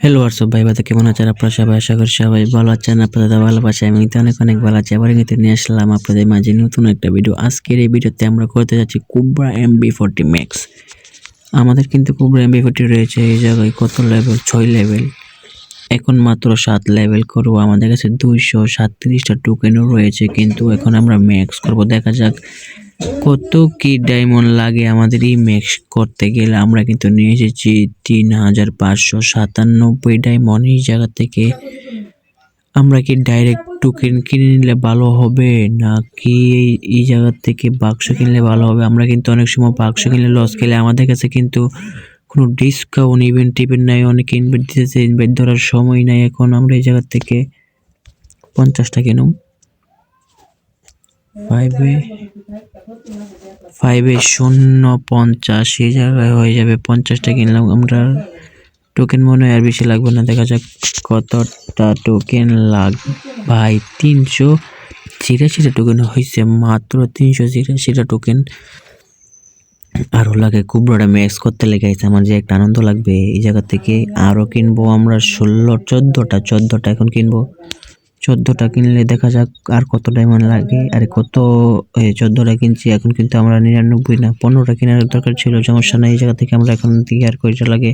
Hello WhatsApp ভাই বাদে কেমন আছেন আপনারা সবাই? আশা করি সবাই ভালো আছেন। আপনাদের ভালোবাসা আমি কিন্তু অনেক অনেক ভালো আছি। আবার কিন্তু নিয়ে আসলাম আপনাদের মাঝে নতুন একটা ভিডিও। আজকের এই ভিডিওতে আমরা করতে যাচ্ছি কুবরা MB40 ম্যাক্স। আমাদের কিন্তু কুবরা MB40 রয়েছে এই জায়গায় কত লেভেল, 6 লেভেল। এখন মাত্র 7 লেভেল করব। আমাদের কাছে 237টা টোকেনও রয়েছে, কিন্তু এখন আমরা ম্যাক্স করব। দেখা যাক কত কি ডায়মন্ড লাগে আমাদের এই ম্যাক্স করতে গেলে। আমরা কিন্তু নিয়ে এসেছি 3597 ডায়মন্ড। এই জায়গা থেকে আমরা কি ডাইরেক্ট টোকেন কিনে নিলে ভালো হবে, নাকি এই জায়গা থেকে বাক্স কিনলে ভালো হবে? আমরা কিন্তু অনেক সময় বাক্স কিনলে লস খেলে, আমাদের কাছে কিন্তু কোনো ডিসকাউন্ট ইভেন্ট নাই, অনেকে ইনভাইট দিতেছে, ইনভাইট ধরার সময় নাই। এখন আমরা এই জায়গা থেকে 50টা কিনুম, 5-0-50 এই জায়গায় হয়ে যাবে। 50টা কিনলাম আমরা। টোকেন মনে হয় আর বেশি লাগবে না। দেখা যাক কতটা টোকেন লাগবে। ভাই 386টা টোকেন হয়েছে, মাত্র 386টা টোকেন। আরও লাগে কুবরাটা ম্যাক্স করতে লেগেছে। আমার যে একটা আনন্দ লাগবে। এই জায়গা থেকে আরও কিনবো আমরা 14টা এখন কিনবো। 14টা কিনলে দেখা যাক আর কত ডায়মন্ড লাগে। আর কত 14টা কিনছি, এখন কিন্তু আমরা 99 না 15টা কেনার দরকার ছিল। সমস্যা নাই, এই জায়গা থেকে আমরা এখন দিকে আর কয়টা লাগে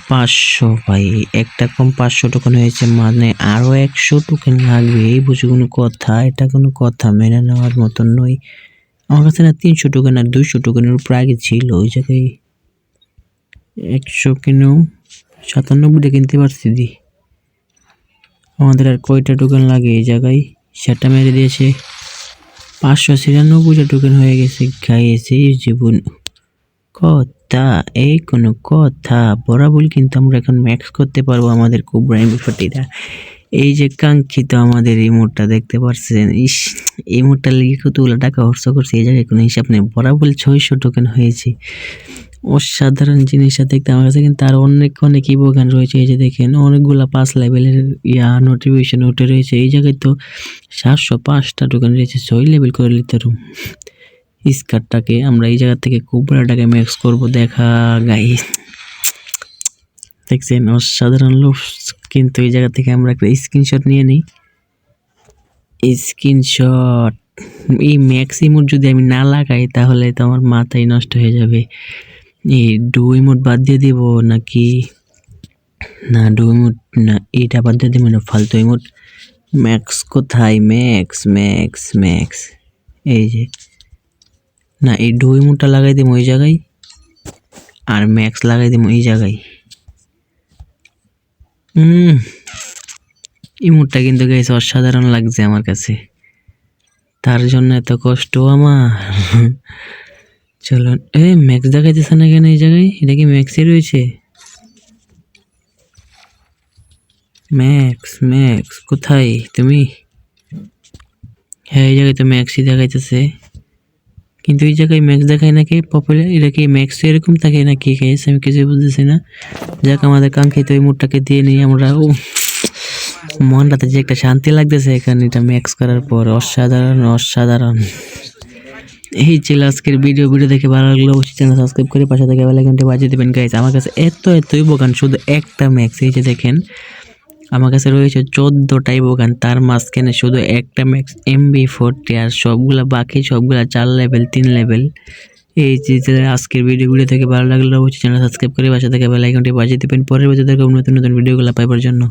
500। ভাই একটা কম 500 টোকেন হয়েছে, মানে আরও 100 টোকেন লাগবে। এই বুঝি কোনো কথা? এটা কোনো কথা মেনে নেওয়ার মতন নয়। আমার কাছে না 300 টোকেন আর 200 টোকেনের উপর আগে ছিল। ওই জায়গায় 100 কিনেও 97টা কিনতে পারছি। আমাদের আর কয়টা টোকেন লাগে এই জায়গায়? সেটা মেরে দিয়েছে। 596টা টোকেন হয়ে গেছে। খাইয়েছে জীবন কথা, এই কোনো কথা? বরাবর কিন্তু আমরা এখন ম্যাক্স করতে পারবো আমাদের কুবরা MB40টা। এই যে কাঙ্ক্ষিত আমাদের ইমোটটা দেখতে পাচ্ছেন। এই ইমোটটা লিখে কতগুলো টাকা খরচ করছে, এই জায়গায় কোনো হিসাব নেই। বরাবর 600 টোকেন হয়েছে। অসাধারণ জিনিসটা দেখতে। আমার কাছে কিন্তু আরও অনেক ইভোগান রয়েছে। এই যে দেখেন অনেকগুলা 5 লেভেলের নোটিফিকেশন উঠে রয়েছে। এই জায়গায় তো 705টা টোকেন রয়েছে। 6 লেভেল করে নিতে পারবো স্কারটাকে। আমরা এই জায়গা থেকে কুবরাটাকে ম্যাক্স করব। দেখা গাইস, দেখছেন অসাধারণ লুক। কিন্তু এই জায়গা থেকে আমরা একটা স্ক্রিনশট নিয়ে নিই। স্ক্রিনশট। এই ম্যাক্স ইমোট যদি আমি না লাগাই তাহলে তো আমার মাথায় নষ্ট হয়ে যাবে। এই ডু ইমোট বাদ দিয়ে দিব নাকি? না ডু ইমোট না, এটা বাদ দিয়ে দিব না, ফালতু ইমোট। ম্যাক্স কোথায়? ম্যাক্স এই যে, না এই ডু ইমোটটা লাগাই দিব ওই জায়গায়, আর ম্যাক্স লাগাই দিব এই জায়গায়। ইমোটটা কিন্তু গাইস অসাধারণ লাগছে আমার কাছে, তার জন্য এত কষ্ট আমার। চলো, ম্যাক্স দেখাইতেছে না কেন এই জায়গায়? এটা কি ম্যাক্সে রয়েছে? ম্যাক্স কোথায় তুমি? হ্যাঁ এই জায়গায় তো ম্যাক্সই দেখাইতেছে, কিন্তু এই জায়গায় ম্যাক্স দেখায় নাকি? পপুলার এটা কি ম্যাক্স এরকম থাকে নাকি গাইস? আমি কিছু বুঝতেছি না। যাক আমাদের কাঙ্ক্ষিত এই মুডটাকে দিয়ে নিই আমরা। মনটাতে যে একটা শান্তি লাগতেছে এখানে এটা ম্যাক্স করার পর। অসাধারণ। এই ছিল আজকের ভিডিও দেখে ভালো লাগলে অবশ্যই চ্যানেল সাবস্ক্রাইব করে পাশে থেকে বেল আইকনটি বাজিয়ে দেবেন গাইস। আমার কাছে এতই বোগান, শুধু একটা ম্যাক্স। এই যে দেখেন আমার কাছে রয়েছে 14টাই বোগান, তার মাঝখানে শুধু একটা ম্যাক্স MB40, আর বাকি সবগুলা 4 লেভেল 3 লেভেল। এই যে আজকের ভিডিও থেকে ভালো লাগলে অবশ্যই চ্যানেল সাবস্ক্রাইব করে পাশে থেকে বেল আইকনটি বাজিয়ে দেবেন পরের ভিডিও থেকে নতুন ভিডিওগুলো পাইবার জন্য।